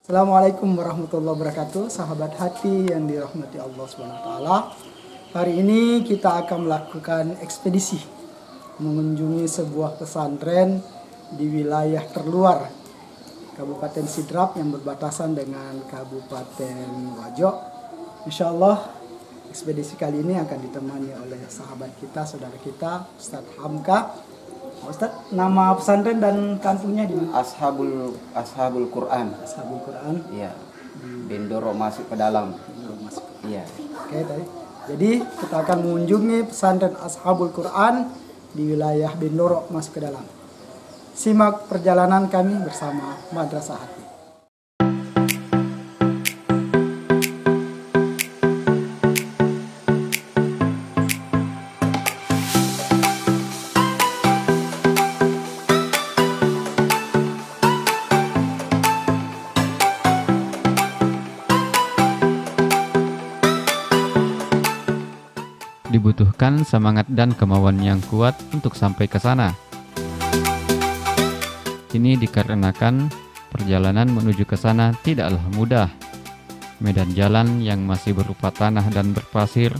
Assalamualaikum warahmatullahi wabarakatuh, sahabat hati yang dirahmati Allah SWT. Hari ini kita akan melakukan ekspedisi mengunjungi sebuah pesantren di wilayah terluar Kabupaten Sidrap yang berbatasan dengan Kabupaten Wajo. Insya Allah ekspedisi kali ini akan ditemani oleh sahabat kita, saudara kita, Ustadz Hamka. Ustadz, nama pesantren dan kampungnya di mana? Ashabul Quran. Ashabul Quran. Iya. Bendoro masuk ke dalam. Iya. Oke, tadi. Jadi kita akan mengunjungi pesantren Ashabul Quran di wilayah Bendoro masuk ke dalam. Simak perjalanan kami bersama Madrasah Hati. Dibutuhkan semangat dan kemauan yang kuat untuk sampai ke sana. Ini dikarenakan perjalanan menuju ke sana tidaklah mudah. Medan jalan yang masih berupa tanah dan berpasir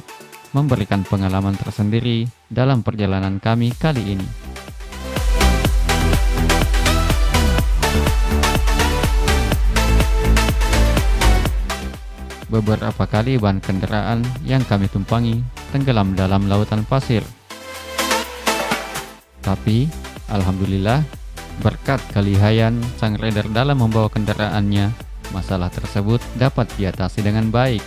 memberikan pengalaman tersendiri dalam perjalanan kami kali ini. Beberapa kali ban kendaraan yang kami tumpangi tenggelam dalam lautan pasir. Tapi, alhamdulillah, berkat kelihayan sang rider dalam membawa kendaraannya, masalah tersebut dapat diatasi dengan baik.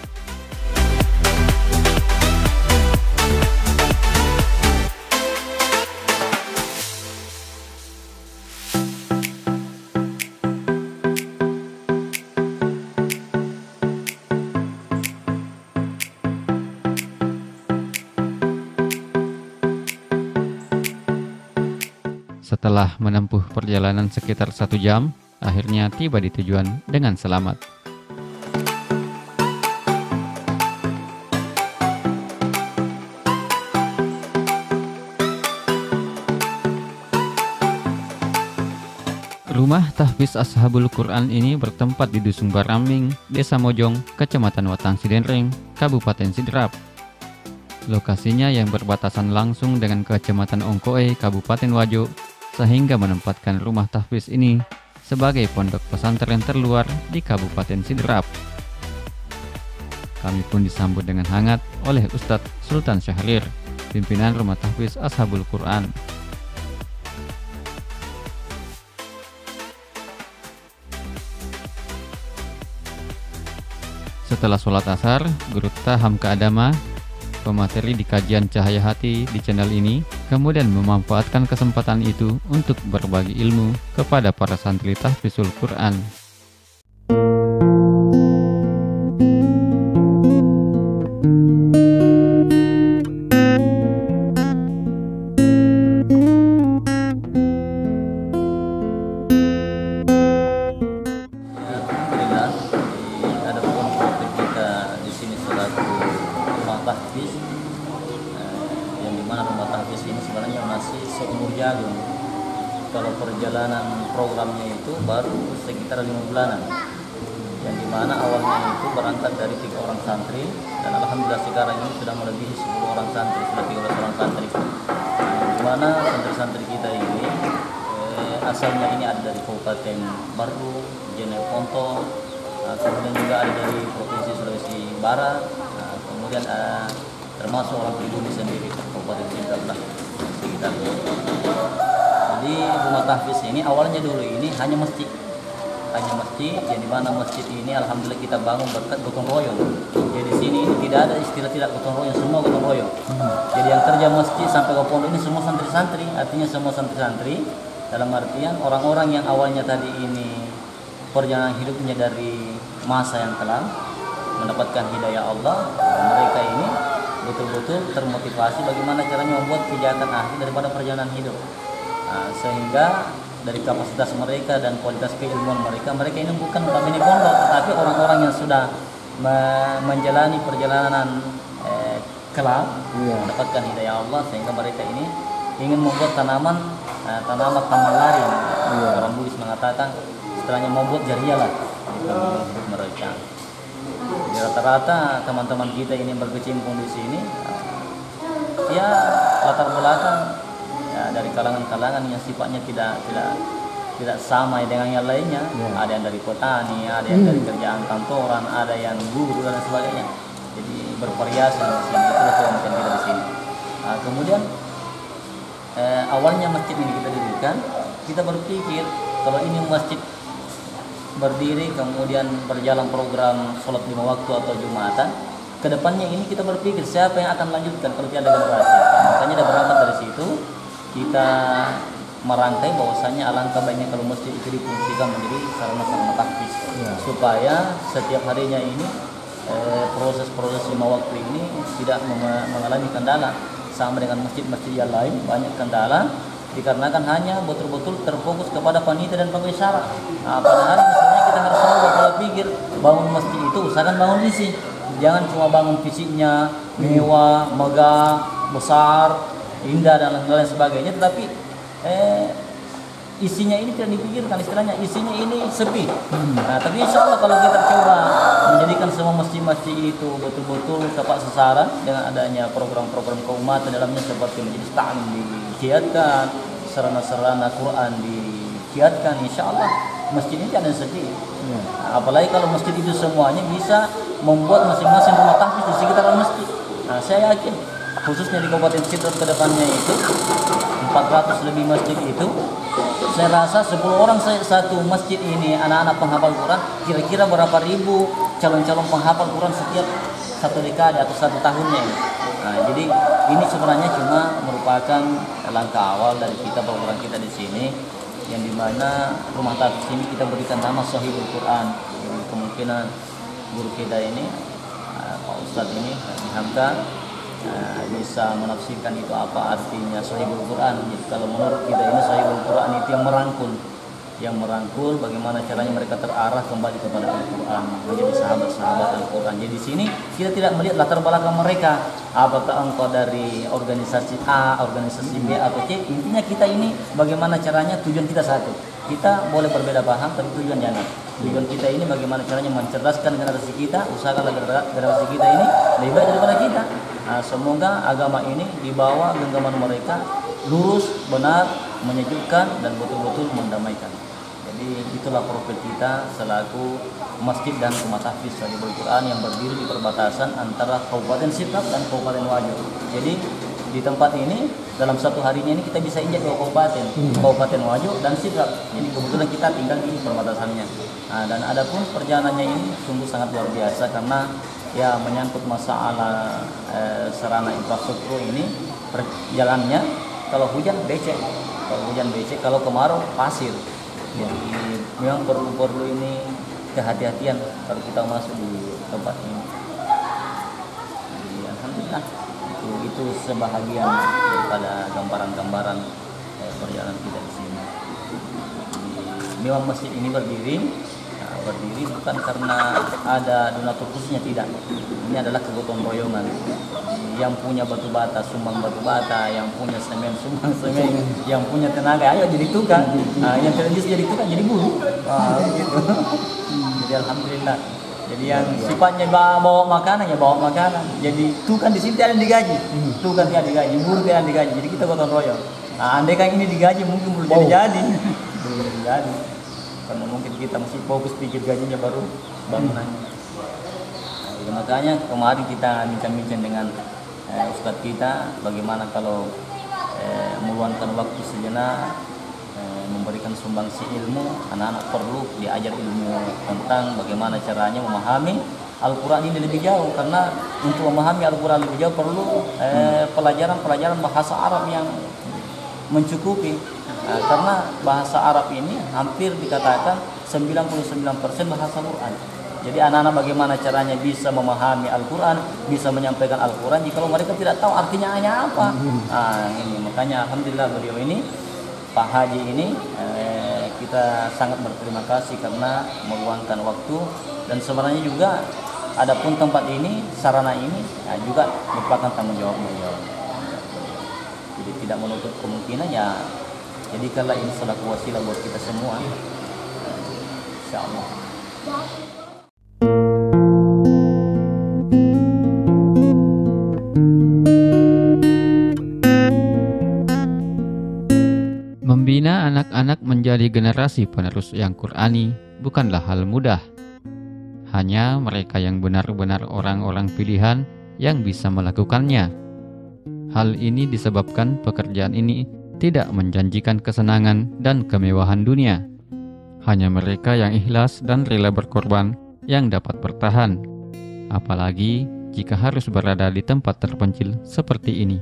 Setelah menempuh perjalanan sekitar 1 jam, akhirnya tiba di tujuan dengan selamat. Rumah tahfiz Ashabul Quran ini bertempat di Dusun Baraming, Desa Mojong, Kecamatan Watang Sidenreng, Kabupaten Sidrap. Lokasinya yang berbatasan langsung dengan Kecamatan Ongkoe, Kabupaten Wajo, sehingga menempatkan rumah tahfiz ini sebagai pondok pesantren terluar di Kabupaten Sidrap. Kami pun disambut dengan hangat oleh Ustadz Sultan Syahrir, pimpinan rumah tahfiz Ashabul Quran. Setelah sholat asar, Guru Hamka Adama, pemateri di kajian Cahaya Hati di channel ini, kemudian memanfaatkan kesempatan itu untuk berbagi ilmu kepada para santri tahfizul Quran. Alhamdulillah, ada pun kita di sini selaku rumah tahfiz, yang dimana rumah tahfiz ini sebenarnya masih seumur jagung. Kalau perjalanan programnya itu baru sekitar 5 bulanan, yang dimana awalnya itu berangkat dari 3 orang santri, dan alhamdulillah sekarang ini sudah melebihi 10 orang santri, sudah 13 orang santri. Dimana santri-santri kita ini asalnya ini ada dari Kabupaten Baru, Jeneponto, kemudian juga ada dari Provinsi Sulawesi Barat, kemudian termasuk orang pribumi sendiri Kabupaten Sidrap lah sekitar. Jadi rumah tahfiz ini awalnya dulu ini hanya masjid, yang dimana masjid ini alhamdulillah kita bangun berkat gotong royong. Jadi sini ini tidak ada istilah tidak gotong royong, semua gotong royong. Jadi yang kerja masjid sampai ke pondok ini semua santri-santri, artinya semua santri-santri dalam artian orang-orang yang awalnya tadi ini perjalanan hidupnya dari masa yang kelam mendapatkan hidayah Allah, mereka ini betul-betul termotivasi bagaimana caranya membuat kejahatan akhir daripada perjalanan hidup. Sehingga dari kapasitas mereka dan kualitas keilmuan mereka ini bukan notabene pondok, tetapi orang-orang yang sudah menjalani perjalanan kelam, mendapatkan hidayah Allah, sehingga mereka ini ingin membuat tanaman taman lari. Orang Buddhis mengatakan istilahnya membuat jariah lah. hidup mereka. Jadi rata-rata teman-teman kita ini berkecimpung di sini, ya latar belakang ya, dari kalangan-kalangan yang sifatnya tidak sama dengan yang lainnya. Ada yang dari petani, ada yang dari kerjaan kantoran, ada yang guru dan sebagainya. Jadi bervariasi di sini. Itulah keunikan kita di sini. Nah, kemudian awalnya masjid ini kita dirikan, kita berpikir kalau ini masjid berdiri kemudian berjalan program sholat 5 waktu atau Jumatan, kedepannya ini kita berpikir siapa yang akan lanjutkan kalau tidak ada generasi. Makanya ada berangkat dari situ kita merangkai bahwasanya alangkah baiknya kalau masjid itu difungsikan menjadi sarana-sarana tahfiz supaya setiap harinya ini proses-proses 5 waktu ini tidak mengalami kendala sama dengan masjid-masjid yang lain banyak kendala dikarenakan hanya betul-betul terfokus kepada panitia dan pengurus syarat. Nah, padahal misalnya kita harus selalu kalau pikir bangun masjid itu usahakan bangun isi, jangan cuma bangun fisiknya mewah, megah, besar, indah dan lain-lain sebagainya, tetapi isinya ini tidak dipikirkan, istilahnya isinya ini sepi. Nah, tapi insya Allah kalau kita coba menjadikan semua masjid-masjid itu betul-betul tepat sasaran dengan adanya program-program keumatan dalamnya seperti majelis ta'lim digiatkan, sarana-sarana Quran digiatkan, insya Allah masjid ini tidak ada sepi. Nah, apalagi kalau masjid itu semuanya bisa membuat masing-masing rumah tahfiz di sekitar masjid. Nah, saya yakin khususnya di Kabupaten Sidrap ke depannya itu 400 lebih masjid itu, saya rasa 10 orang satu masjid ini anak-anak penghafal Quran, kira-kira berapa ribu calon-calon penghafal Quran setiap satu dekade atau satu tahunnya ini. Nah, jadi ini sebenarnya cuma merupakan langkah awal dari kita program kita di sini, yang dimana rumah tahfiz ini kita berikan nama Shahibul Quran. Jadi kemungkinan guru kita ini Pak Ustadz ini Hamka bisa menafsirkan itu apa artinya Shahibul Quran. Jadi kalau menurut kita ini Shahibul Quran itu yang merangkul bagaimana caranya mereka terarah kembali kepada Al-Quran, menjadi sahabat-sahabat Al-Quran. Jadi di sini kita tidak melihat latar belakang mereka, apakah engkau dari organisasi A, organisasi B atau C. Intinya kita ini bagaimana caranya, tujuan kita satu. Kita boleh berbeda paham tapi tujuan jangan. Tujuan kita ini bagaimana caranya mencerdaskan generasi kita, usahakan generasi kita ini lebih baik daripada kita. Nah, semoga agama ini dibawa genggaman mereka lurus, benar, menyejukkan dan betul-betul mendamaikan. Jadi itulah profil kita selaku masjid dan rumah tahfiz Shahibul Quran yang berdiri di perbatasan antara Kabupaten Sidrap dan Kabupaten Wajo. Jadi di tempat ini dalam satu harinya ini kita bisa injak 2 kabupaten, Kabupaten Wajo dan Sidrap. Jadi kebetulan kita tinggal di perbatasannya. Nah, dan adapun perjalanannya ini sungguh sangat luar biasa karena ya menyangkut masalah sarana infrastruktur ini perjalanannya kalau hujan becek, kalau kemarau pasir. Jadi memang perlu ini kehati-hatian kalau kita masuk di tempat ini. Jadi alhamdulillah itu sebahagian daripada gambaran-gambaran perjalanan kita di sini. Jadi, memang masjid ini berdiri bukan karena ada donatur khususnya, tidak. Ini adalah kegotong royongan. Yang punya batu bata sumbang batu bata, yang punya semen sumbang semen, yang punya tenaga ayo jadi tukang, yang tidak bisa jadi tukang jadi buruh. Gitu. Jadi alhamdulillah. Jadi yang sifatnya bawa makanan ya bawa makanan. Jadi tukang di sini tidak ada digaji, tukang tidak digaji, buruh tidak digaji. Jadi kita gotong royong. Nah, andai kan ini digaji mungkin belum jadi. Belum jadi. Karena mungkin kita masih fokus pikir gajinya baru bangunannya. Nah, makanya kemarin kita bincang-bincang dengan Ustadz kita bagaimana kalau meluangkan waktu sejenak memberikan sumbangsi ilmu. Anak-anak perlu diajar ilmu tentang bagaimana caranya memahami Al-Quran ini lebih jauh, karena untuk memahami Al-Quran lebih jauh perlu pelajaran bahasa Arab yang mencukupi. Karena bahasa Arab ini hampir dikatakan 99% bahasa Quran. Jadi anak-anak bagaimana caranya bisa memahami Al-Quran, bisa menyampaikan Al-Quran jika mereka tidak tahu artinya hanya apa. Nah, ini makanya alhamdulillah beliau ini, Pak Haji ini, kita sangat berterima kasih karena meluangkan waktu. Dan sebenarnya juga adapun tempat ini, sarana ini juga merupakan tanggung jawab beliau. Jadi tidak menutup kemungkinan ya. Jadi kalau ini selaku wasilah buat kita semua, insya Allah Membina anak-anak menjadi generasi penerus yang Qur'ani bukanlah hal mudah. Hanya mereka yang benar-benar orang-orang pilihan yang bisa melakukannya. Hal ini disebabkan pekerjaan ini tidak menjanjikan kesenangan dan kemewahan dunia. Hanya mereka yang ikhlas dan rela berkorban yang dapat bertahan. Apalagi jika harus berada di tempat terpencil seperti ini.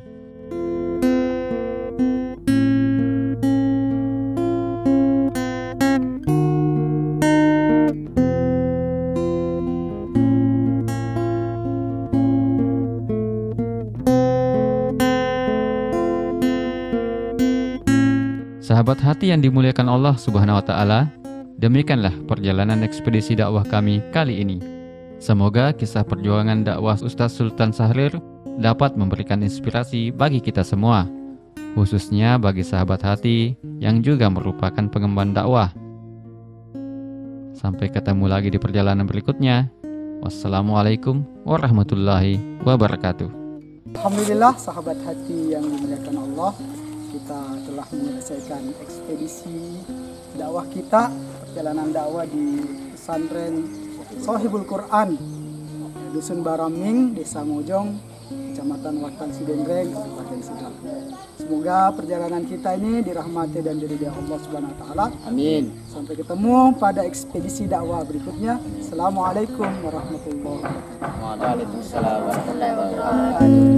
Sahabat hati yang dimuliakan Allah Subhanahu wa Ta'ala, demikianlah perjalanan ekspedisi dakwah kami kali ini. Semoga kisah perjuangan dakwah Ustaz Sultan Syahrir dapat memberikan inspirasi bagi kita semua, khususnya bagi sahabat hati yang juga merupakan pengemban dakwah. Sampai ketemu lagi di perjalanan berikutnya. Wassalamualaikum warahmatullahi wabarakatuh. Alhamdulillah sahabat hati yang dimuliakan Allah, kita telah menyelesaikan ekspedisi dakwah kita, perjalanan dakwah di pesantren Sohibul Quran, Dusun Baraming, Desa Mojong, Kecamatan Watan Sidendreng, Kabupaten Sidrap. Semoga perjalanan kita ini dirahmati dan diridhai Allah Subhanahu wa Ta'ala. Amin. Sampai ketemu pada ekspedisi dakwah berikutnya. Assalamualaikum warahmatullahi wabarakatuh. Waalaikumsalam warahmatullahi wabarakatuh.